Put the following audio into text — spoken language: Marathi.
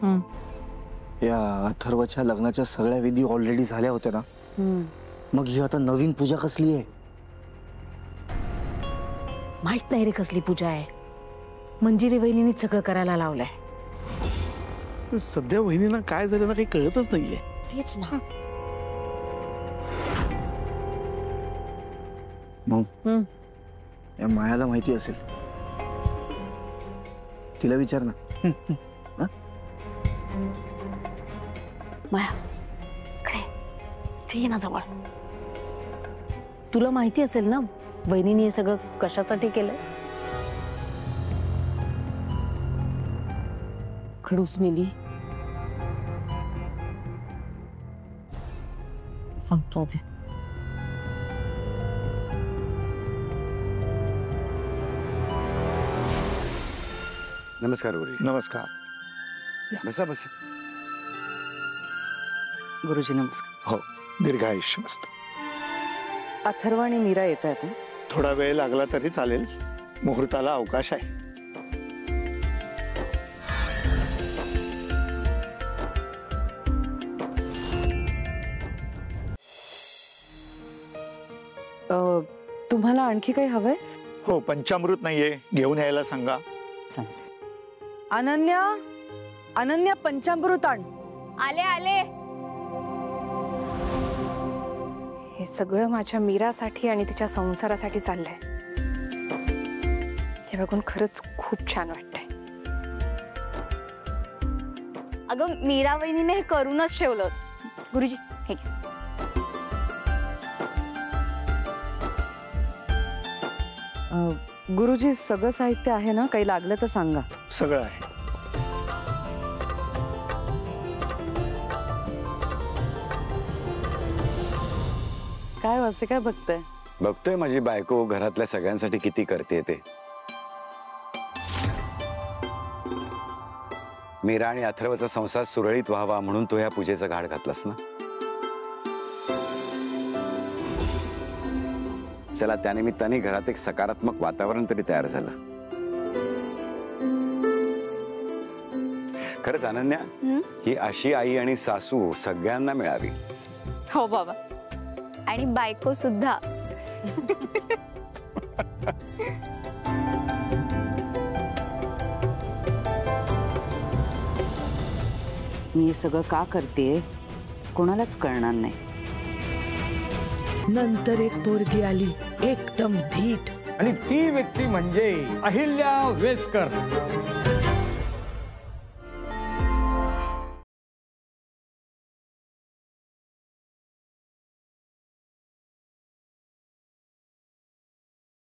या अथर्वच्या लग्नाच्या सगळ्या विधी ऑलरेडी झाल्या होत्या ना, मग ही आता नवीन पूजा कसली आहे? माहित नाही रे कसली पूजा आहे. मंजिरी वहिनीने सगळं करायला लावलंय. सध्या वहिनीला काय झालं ना काही कळतच नाहीये. तेच ना. मग या मायाला माहिती असेल, तिला विचार ना. माया कडे ते ना जवळ. तुला माहिती असेल ना वहिनीने हे सगळं कशासाठी केलं? खडूस मेली. सांगतो ते. नमस्कार गुरुजी. नमस्कार. बसा बसा. गुरुजी नमस्कार. हो, दीर्घायुष्य मस्त. अथर्व आणि मीरा येत आहेत. थोडा वेळ लागला तरी चालेल, मुहूर्ताला अवकाश आहे. तुम्हाला आणखी काही हवंय? हो, पंचामृत नाहीये, घेऊन यायला सांगा. सांगते. अनन्या, अनन्या पंचामृत आण. आले आले. हे सगळं माझ्या मीरासाठी आणि तिच्या संसारासाठी चाललंय. हे बघून खरंच खूप छान वाटतंय. अगं मीरा वहिनीने हे करूनच ठेवलं. गुरुजी हे घ्या. गुरुजी सगळं साहित्य आहे ना? काही लागलं तर सांगा. सगळं आहे. काय वासे काय बघताय? बघतोय माझी बायको घरातल्या सगळ्यांसाठी किती करते ते. मीरा आणि अथर्वचा संसार सुरळीत व्हावा म्हणून तो या पूजेचा घाट घातलास ना. चला त्यानिमित्ताने घरात एक सकारात्मक वातावरण तरी तयार झालं. खरंच अनन्या, ही अशी आई आणि सासू सगळ्यांना मिळावी. हो बाबा, आणि बायको सुद्धा. मी हे सगळं का करते कोणालाच कळणार नाही. नंतर एक पोरगी आली एकदम धीट, आणि ती व्यक्ती म्हणजे अहिल्या वेसकर.